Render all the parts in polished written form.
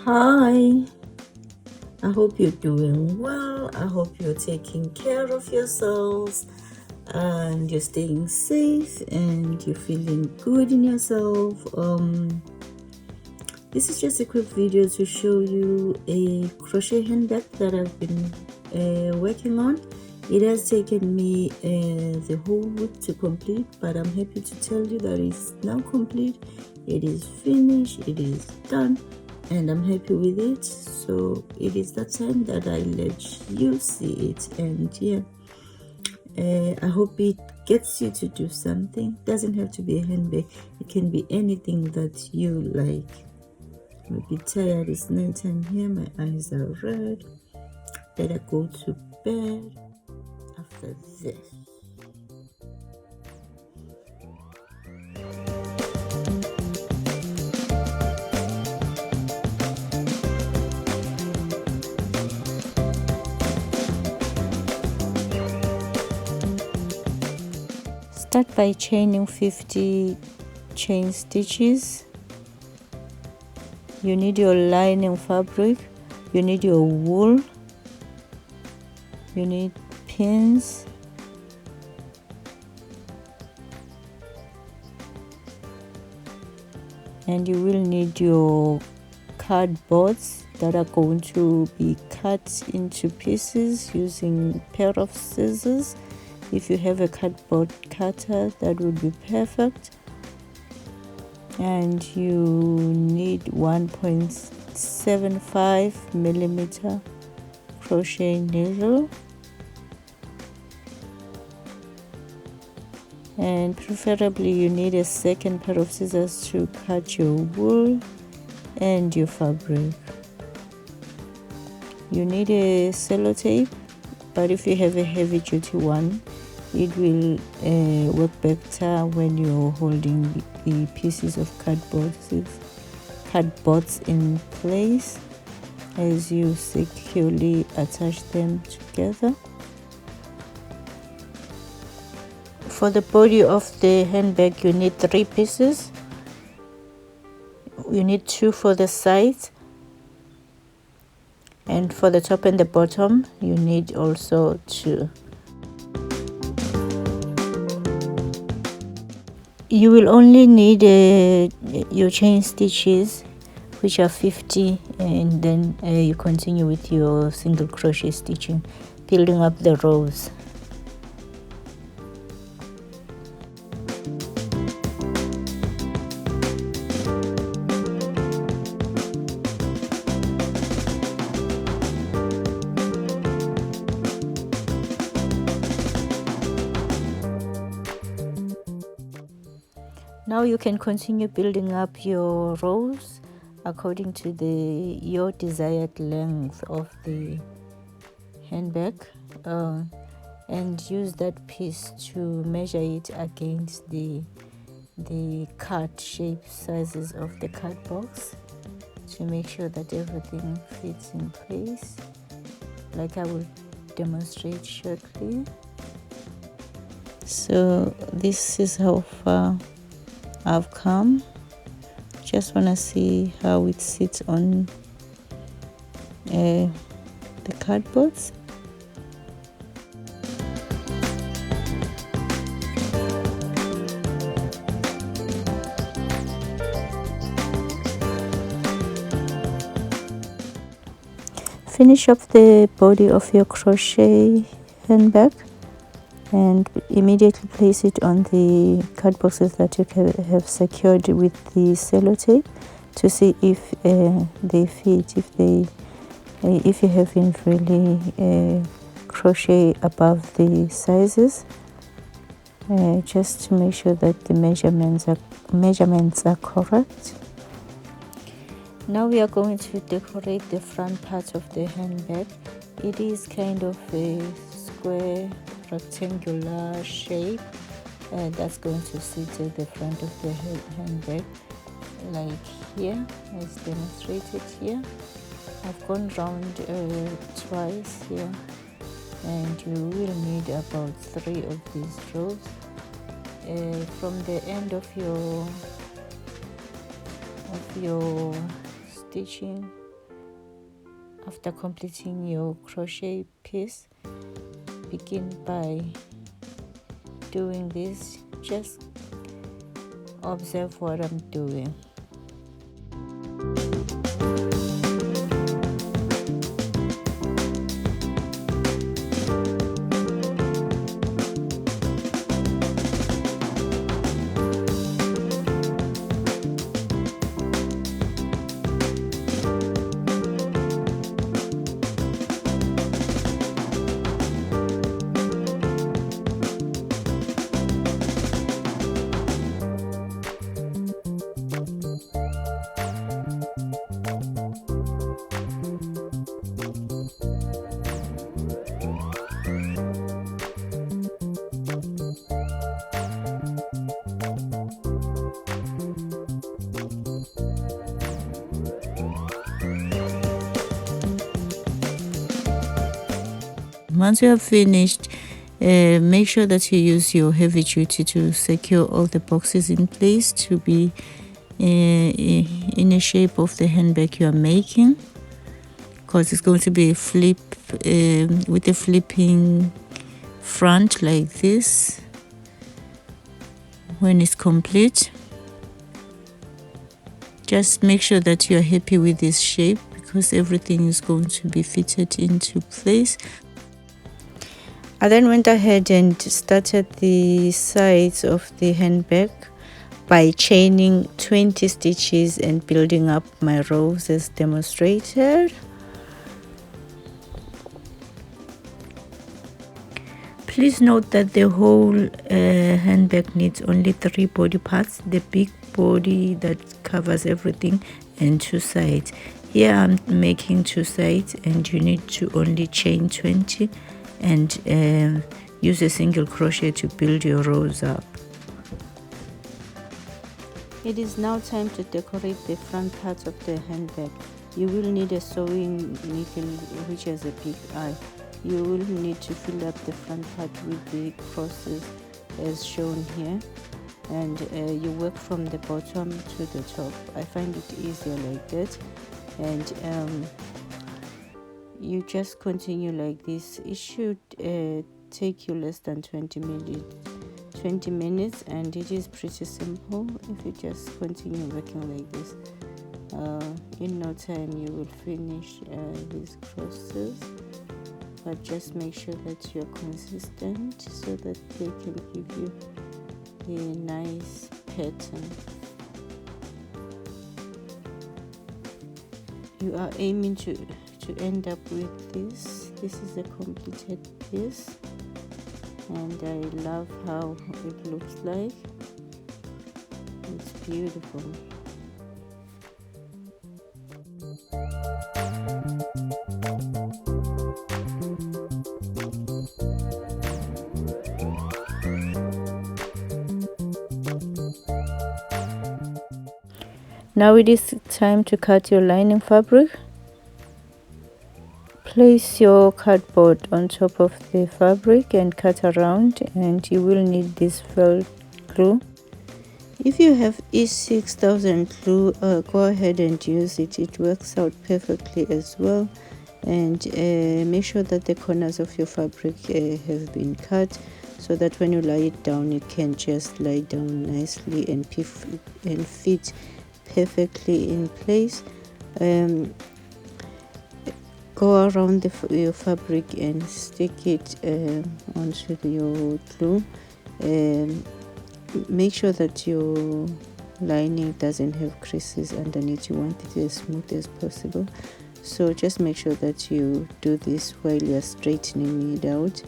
Hi, I hope you're doing well. I hope you're taking care of yourselves and you're staying safe and you're feeling good in yourself. This is just a quick video to show you a crochet handbag that I've been working on. It has taken me the whole week to complete, but I'm happy to tell you that it's now complete. It is finished, it is done, and I'm happy with it. So it is that time that I let you see it, and yeah, I hope it gets you to do something. Doesn't have to be a handbag, it can be anything that you like. Maybe tired, it's nighttime here, my eyes are red, better go to bed after this. Start by chaining 50 chain stitches. You need your lining fabric, you need your wool, you need pins, and you will need your cardboards that are going to be cut into pieces using a pair of scissors. If you have a cardboard cutter, that would be perfect. And you need 1.75 millimeter crochet needle, and preferably you need a second pair of scissors to cut your wool and your fabric. You need a sellotape, but if you have a heavy duty one, it will work better when you're holding the pieces of cardboards in place as you securely attach them together. For the body of the handbag, you need 3 pieces. You need 2 for the sides, and for the top and the bottom you need also 2. You will only need your chain stitches, which are 50, and then you continue with your single crochet stitching, building up the rows. Now you can continue building up your rows according to your desired length of the handbag, and use that piece to measure it against the card shape sizes of the card box to make sure that everything fits in place, like I will demonstrate shortly. So this is how far I've come. Just want to see how it sits on the cardboards. Finish up the body of your crochet handbag and immediately place it on the card boxes that you have secured with the sellotape to see if they fit, if you haven't really crochet above the sizes, just to make sure that the measurements are correct. Now we are going to decorate the front part of the handbag. It is kind of a square rectangular shape that's going to sit at the front of the handbag, like here as demonstrated here. I've gone round twice here, and you will need about 3 of these rows. From the end of your stitching After completing your crochet piece, begin by doing this. Just observe what I'm doing. Once you have finished, make sure that you use your heavy duty to secure all the boxes in place to be in a shape of the handbag you are making, because it's going to be a flip with a flipping front like this when it's complete. Just make sure that you're happy with this shape, because everything is going to be fitted into place. I then went ahead and started the sides of the handbag by chaining 20 stitches and building up my rows as demonstrated. Please note that the whole handbag needs only 3 body parts: the big body that covers everything and 2 sides. Here I'm making 2 sides, and you need to only chain 20 and use a single crochet to build your rows up. It is now time to decorate the front parts of the handbag. You will need a sewing needle which has a big eye. You will need to fill up the front part with the crosses as shown here, and you work from the bottom to the top. I find it easier like that, and you just continue like this. It should take you less than 20 minutes, and it is pretty simple if you just continue working like this. In no time you will finish these crosses, but just make sure that you're consistent so that they can give you a nice pattern. You are aiming to end up with this. This is a completed piece, and I love how it looks like. It's beautiful. Now it is time to cut your lining fabric. Place your cardboard on top of the fabric and cut around, and you will need this felt glue. If you have E6000 glue, go ahead and use it. It works out perfectly as well. And make sure that the corners of your fabric have been cut, so that when you lie it down, it can just lie down nicely and fit perfectly in place. Go around your fabric and stick it onto your glue. Make sure that your lining doesn't have creases underneath. You want it as smooth as possible, so just make sure that you do this while you are straightening it out.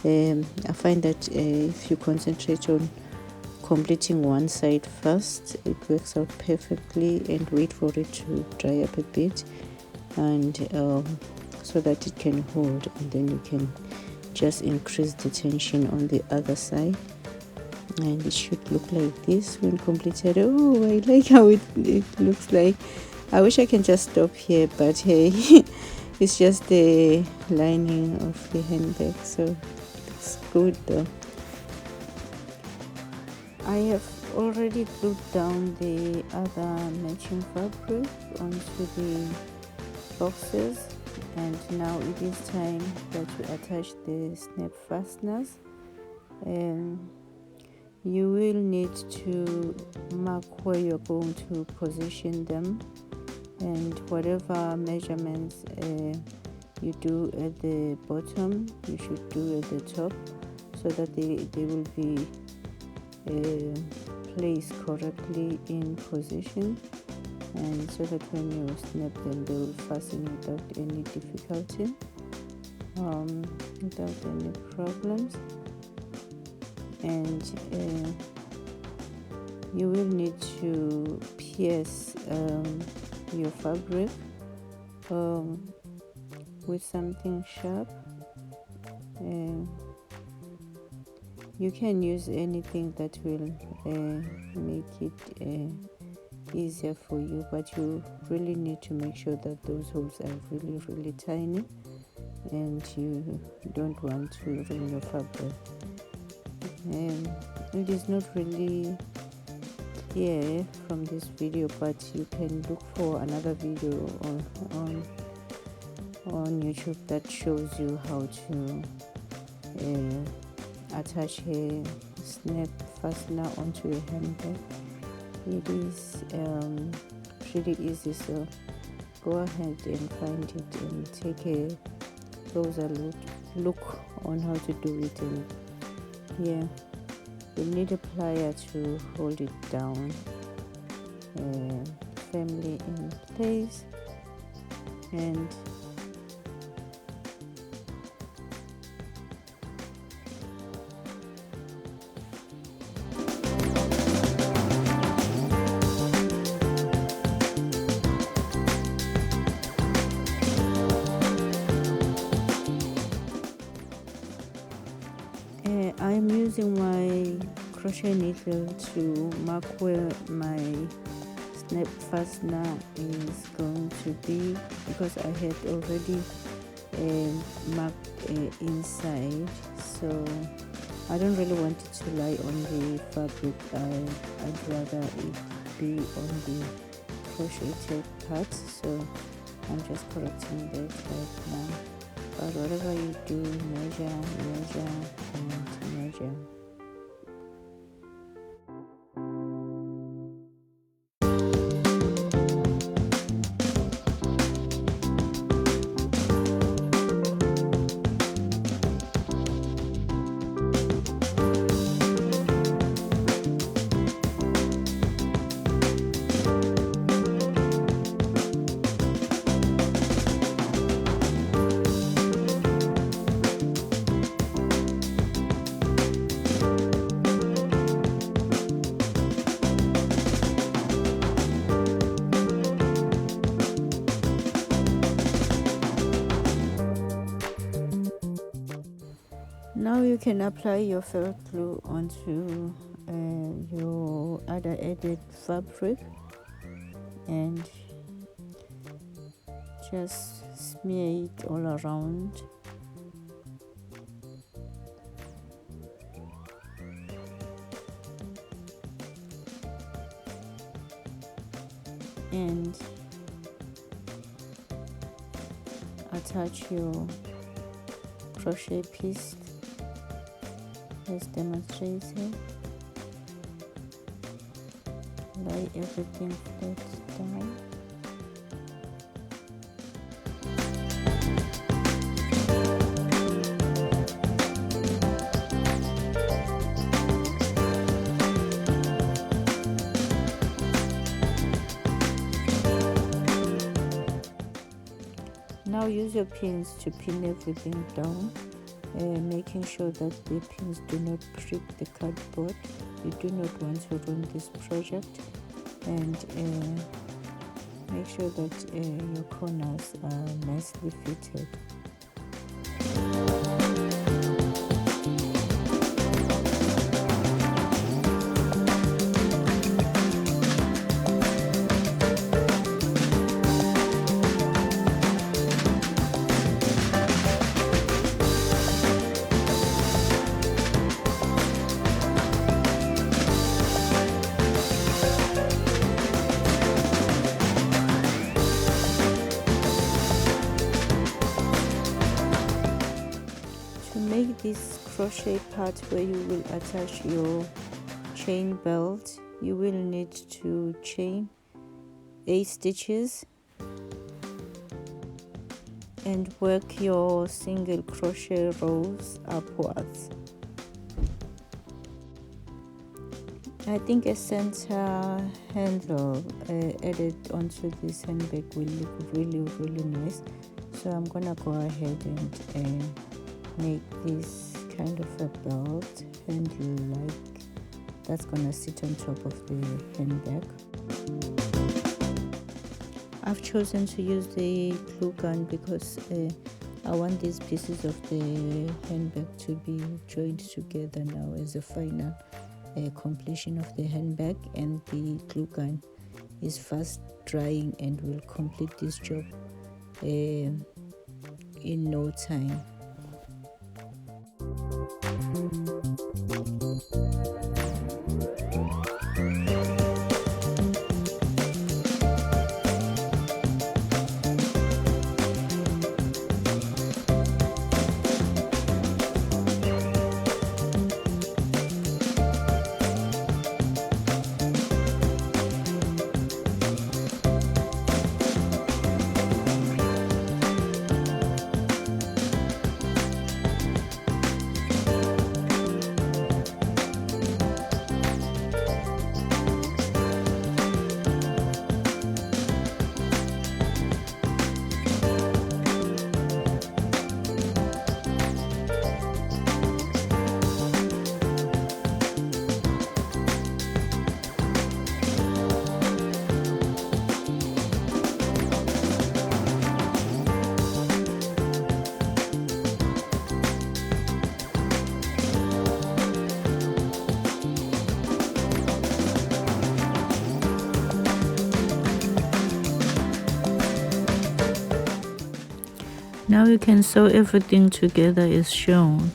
I find that if you concentrate on completing one side first, it works out perfectly, and wait for it to dry up a bit, and so that it can hold, and then you can just increase the tension on the other side, and it should look like this when completed. Oh, I like how it looks like. I wish I can just stop here, but hey, it's just the lining of the handbag, so it's good though. I have already glued down the other matching fabric onto the boxes, And now it is time that you attach the snap fasteners. You will need to mark where you're going to position them, and whatever measurements you do at the bottom you should do at the top, so that they will be placed correctly in position, and so that when you snap them they will fasten without any difficulty, without any problems. And you will need to pierce your fabric with something sharp. You can use anything that will make it easier for you, but you really need to make sure that those holes are really tiny, and you don't want to ruin your fabric. It is not really clear from this video, but you can look for another video on YouTube that shows you how to attach a snap fastener onto a handbag. It is pretty easy, so go ahead and find it and take a closer look on how to do it. And yeah, you need a plier to hold it down firmly in place. And I'm using my crochet needle to mark where my snap fastener is going to be, because I had already marked inside, so I don't really want it to lie on the fabric. I'd rather it be on the crocheted part, so I'm just correcting that right now. But whatever you do, measure and measure. Now you can apply your felt glue onto your other added fabric and just smear it all around. And attach your crochet piece as demonstrated. Lay everything flat down. Now use your pins to pin everything down, making sure that the pins do not prick the cardboard. You do not want to ruin this project, and make sure that your corners are nicely fitted. this crochet part where you will attach your chain belt, you will need to chain 8 stitches and work your single crochet rows upwards. I think a center handle added onto this handbag will look really nice, so I'm gonna go ahead and make this kind of a belt handle like that's gonna sit on top of the handbag. I've chosen to use the glue gun because I want these pieces of the handbag to be joined together now as a final completion of the handbag, and the glue gun is fast drying and will complete this job in no time. Now you can sew everything together as shown.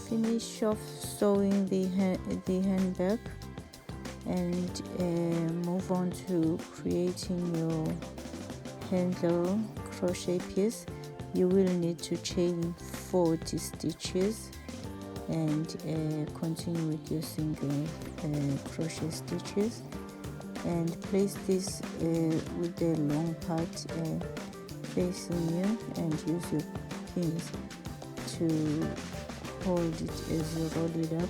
Finish off sewing the handbag and move on to creating your handle crochet piece. You will need to chain 40 stitches and continue with your single crochet stitches, and place this with the long part facing you, and use your pins to hold it as you roll it up.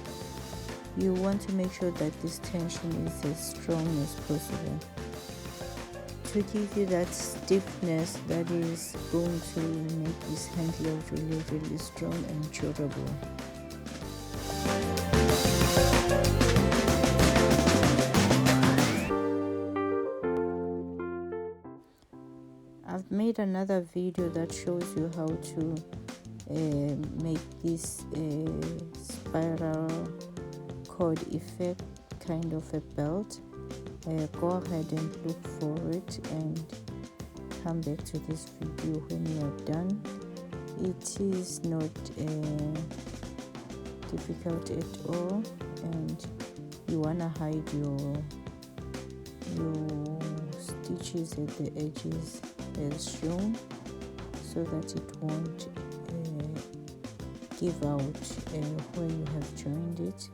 You want to make sure that this tension is as strong as possible to give you that stiffness that is going to make this handle really strong and durable. I've made another video that shows you how to make this spiral cord effect kind of a belt. Go ahead and look for it and come back to this video when you are done. It is not difficult at all, and you want to hide your stitches at the edges as shown, so that it won't give out where you have joined it.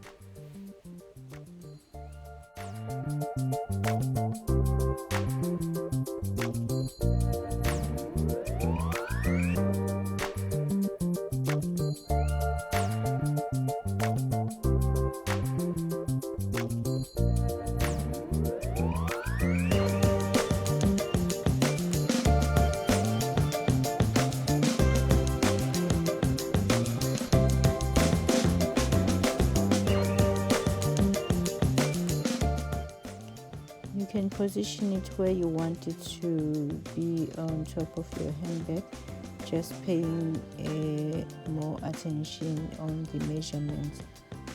You can position it where you want it to be on top of your handbag, just paying more attention on the measurements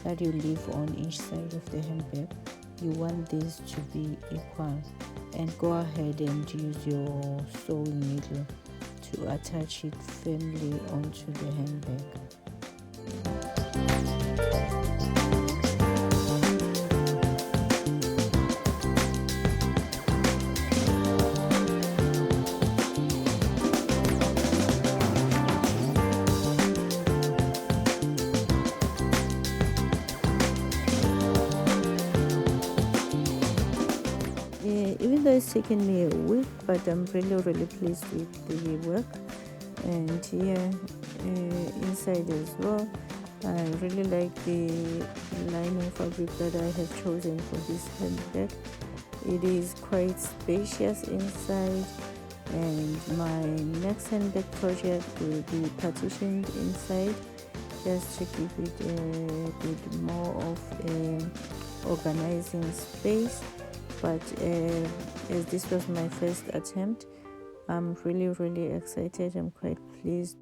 that you leave on each side of the handbag. You want this to be equal, and go ahead and use your sewing needle to attach it firmly onto the handbag. Even though it's taken me a week, but I'm really pleased with the work. And here inside as well, I really like the lining fabric that I have chosen for this handbag. It is quite spacious inside, and my next handbag project will be partitioned inside, just to give it a bit more of organizing space. But as this was my first attempt, I'm really excited. I'm quite pleased.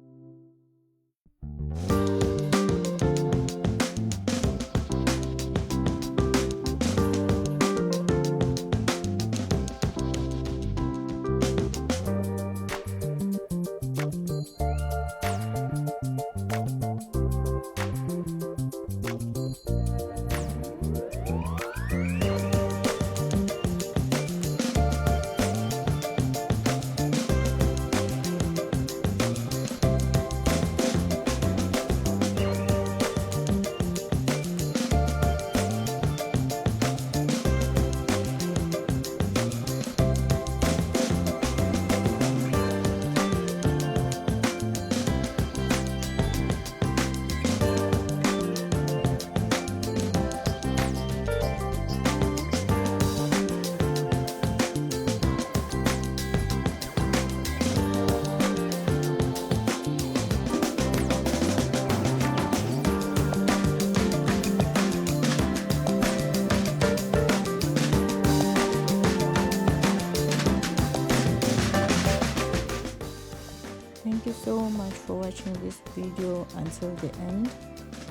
Thank you so much for watching this video until the end,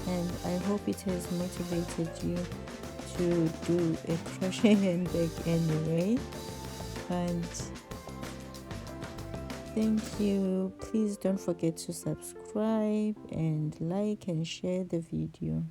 and I hope it has motivated you to do a crochet handbag anyway. And thank you. Please don't forget to subscribe and like and share the video.